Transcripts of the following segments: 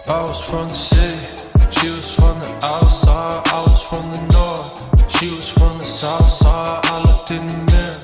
I was from the city, she was from the outside. I was from the north, she was from the south side. I looked in the mirror.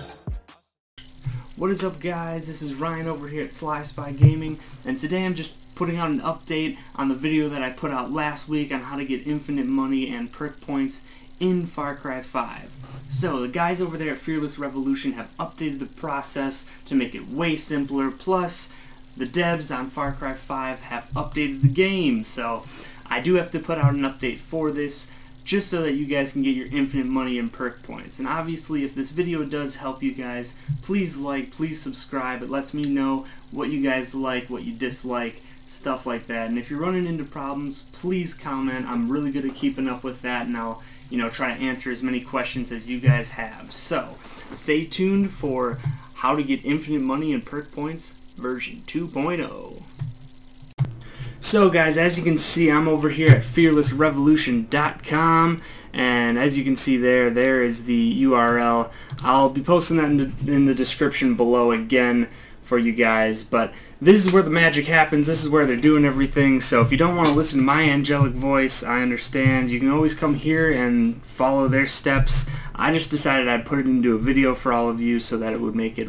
What is up, guys? This is Ryan over here at Sly Spy Gaming, and today I'm just putting out an update on the video that I put out last week on how to get infinite money and perk points in Far Cry 5. So the guys over there at Fearless Revolution have updated the process to make it way simpler, plus the devs on Far Cry 5 have updated the game, so I do have to put out an update for this just so that you guys can get your infinite money and perk points. And obviously, if this video does help you guys, please like, please subscribe. It lets me know what you guys like, what you dislike, stuff like that. And if you're running into problems, please comment. I'm really good at keeping up with that, and I'll try to answer as many questions as you guys have. So stay tuned for how to get infinite money and perk points version 2.0. So guys, as you can see, I'm over here at fearlessrevolution.com, and as you can see there is the URL. I'll be posting that in the description below again for you guys, but this is where the magic happens. This is where they're doing everything, so if you don't want to listen to my angelic voice, I understand. You can always come here and follow their steps. I just decided I'd put it into a video for all of you so that it would make it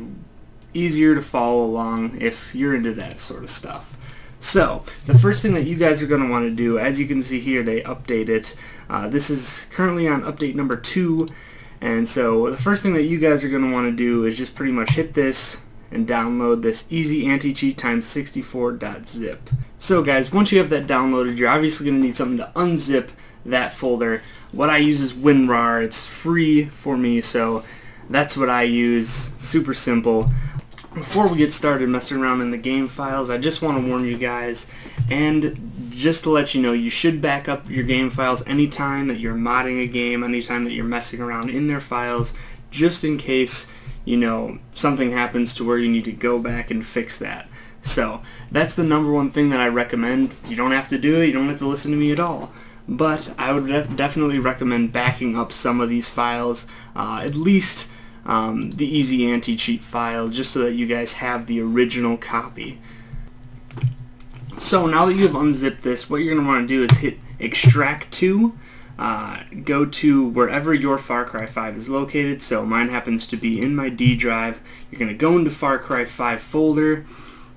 easier to follow along if you're into that sort of stuff. So, the first thing that you guys are going to want to do, as you can see here, they update it. This is currently on update number 2, and so the first thing that you guys are going to want to do is just pretty much hit this and download this easy anti-cheat times 64.zip. So guys, once you have that downloaded, you're obviously going to need something to unzip that folder. What I use is WinRAR. It's free for me, so that's what I use. Super simple. Before we get started messing around in the game files, I just want to warn you guys, and just to let you know, you should back up your game files anytime that you're modding a game, anytime that you're messing around in their files, just in case, something happens to where you need to go back and fix that. So, that's the number one thing that I recommend. You don't have to do it, you don't have to listen to me at all. But I would definitely recommend backing up some of these files, at least the easy anti-cheat file, just so that you guys have the original copy. So now that you have unzipped this, what you're going to want to do is hit extract to, go to wherever your Far Cry 5 is located. So mine happens to be in my D drive. You're going to go into Far Cry 5 folder.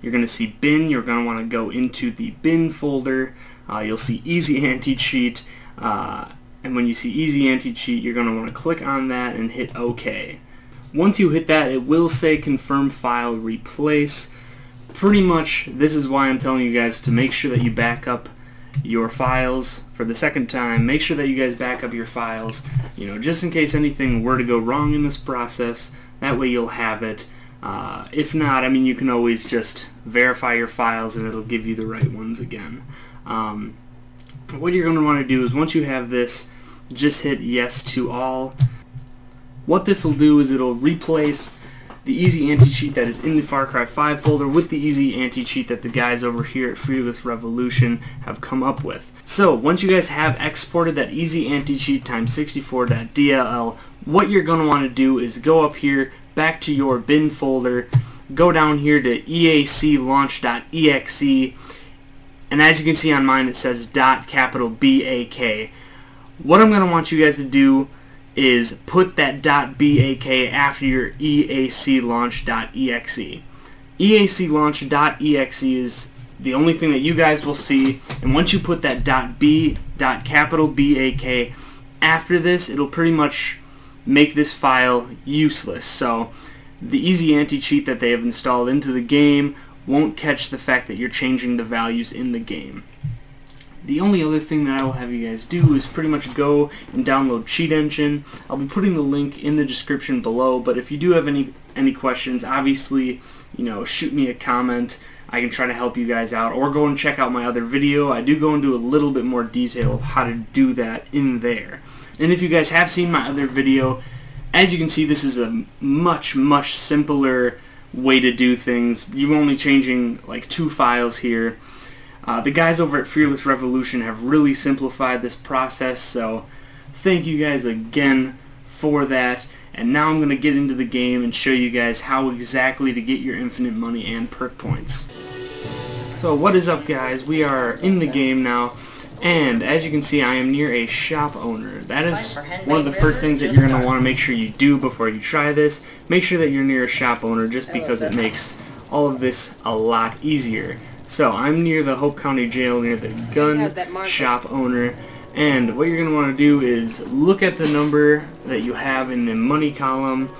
You're going to see bin. You're going to want to go into the bin folder. You'll see easy anti-cheat, and when you see easy anti-cheat, you're going to want to click on that and hit OK. Once you hit that, it will say confirm file replace. Pretty much, this is why I'm telling you guys to make sure that you back up your files for the second time. Make sure that you guys back up your files, just in case anything were to go wrong in this process. That way you'll have it. If not, you can always just verify your files and it'll give you the right ones again. What you're going to want to do is, once you have this, just hit yes to all. What this will do is it'll replace the easy anti-cheat that is in the Far Cry 5 folder with the easy anti-cheat that the guys over here at Fearless Revolution have come up with. So once you guys have exported that easy anti-cheat times 64.dll, what you're going to want to do is go up here, back to your bin folder, go down here to eaclaunch.exe, and as you can see on mine it says .BAK. What I'm going to want you guys to do is put that .BAK after your eaclaunch.exe. eaclaunch.exe is the only thing that you guys will see, and once you put that .BAK after this, it'll pretty much make this file useless. So the easy anti-cheat that they have installed into the game won't catch the fact that you're changing the values in the game. The only other thing that I will have you guys do is pretty much go and download Cheat Engine. I'll be putting the link in the description below, but if you do have any questions, obviously, shoot me a comment. I can try to help you guys out, or go and check out my other video. I do go into a little bit more detail of how to do that in there. And if you guys have seen my other video, as you can see, this is a much simpler way to do things. You're only changing like 2 files here. The guys over at Fearless Revolution have really simplified this process, so thank you guys again for that. And now I'm going to get into the game and show you guys how exactly to get your infinite money and perk points. So what is up, guys? We are in the game now, and as you can see, I am near a shop owner. That is one of the first things that you're going to want to make sure you do before you try this. Make sure that you're near a shop owner, just because it makes all of this a lot easier. So I'm near the Hope County Jail, near the gun shop owner, and what you're going to want to do is look at the number that you have in the money column,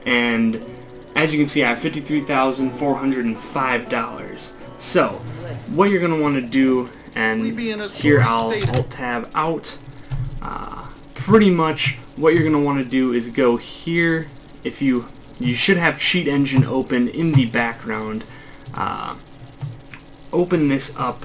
and as you can see, I have $53,405. So what you're going to want to do, and here I'll Alt-Tab out, pretty much what you're going to want to do is go here. If you should have Cheat Engine open in the background. Open this up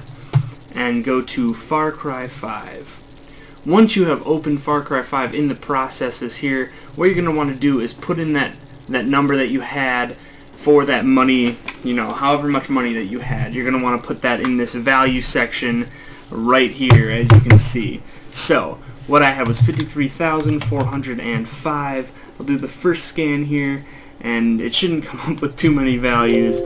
and go to Far Cry 5. Once you have opened Far Cry 5 in the processes here, what you're going to want to do is put in that number that you had for that money, however much money that you had. You're going to want to put that in this value section right here, as you can see. So what I have was 53,405. I'll do the first scan here, and it shouldn't come up with too many values.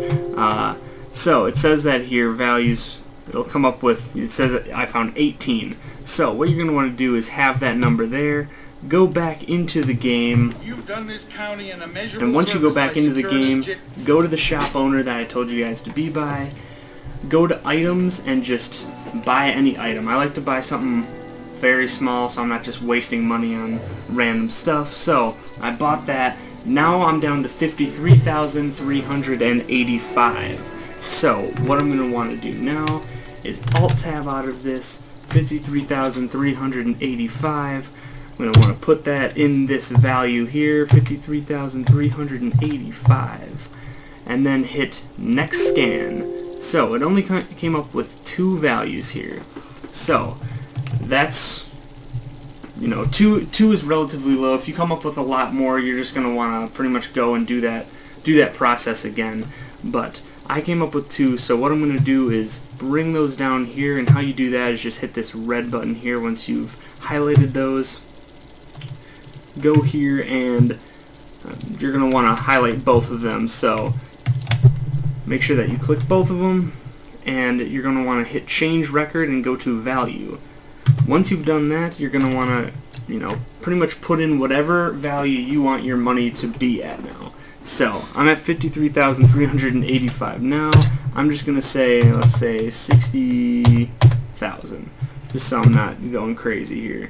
So it says that here, values, it'll come up with, it says that I found 18. So what you're going to want to do is have that number there, go back into the game, and once you go back into the game, go to the shop owner that I told you guys to be by, go to items and just buy any item. I like to buy something very small so I'm not just wasting money on random stuff. So I bought that. Now I'm down to 53,385. So what I'm going to want to do now is Alt-Tab out of this 53,385. I'm going to want to put that in this value here, 53,385, and then hit Next Scan. So it only came up with 2 values here. So that's, two is relatively low. If you come up with a lot more, you're just going to want to pretty much go and do that process again. But I came up with 2, so what I'm going to do is bring those down here, and how you do that is just hit this red button here once you've highlighted those. Go here, and you're going to want to highlight both of them, so make sure that you click both of them, and you're going to want to hit Change Record and go to Value. Once you've done that, you're going to want to, pretty much put in whatever value you want your money to be at now. So I'm at 53,385 now. I'm just going to say, let's say 60,000, just so I'm not going crazy here.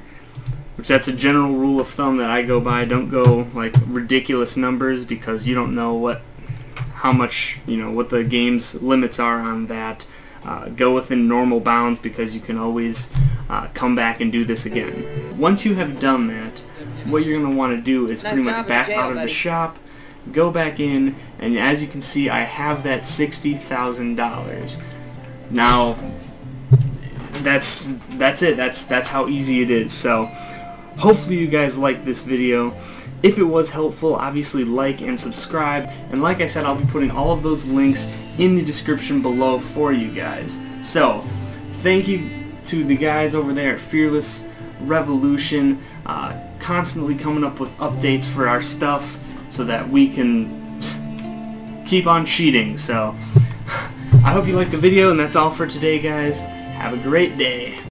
Which that's a general rule of thumb that I go by. Don't go like ridiculous numbers, because you don't know how much, what the game's limits are on that. Go within normal bounds, because you can always come back and do this again. Once you have done that, what you're going to want to do is pretty much back out of the shop, go back in, and as you can see, I have that $60,000. Now, that's it. That's how easy it is. So hopefully you guys liked this video. If it was helpful, obviously like and subscribe, and like I said, I'll be putting all of those links in the description below for you guys. So thank you to the guys over there at Fearless Revolution, constantly coming up with updates for our stuff so that we can keep on cheating. So I hope you liked the video, and that's all for today, guys. Have a great day.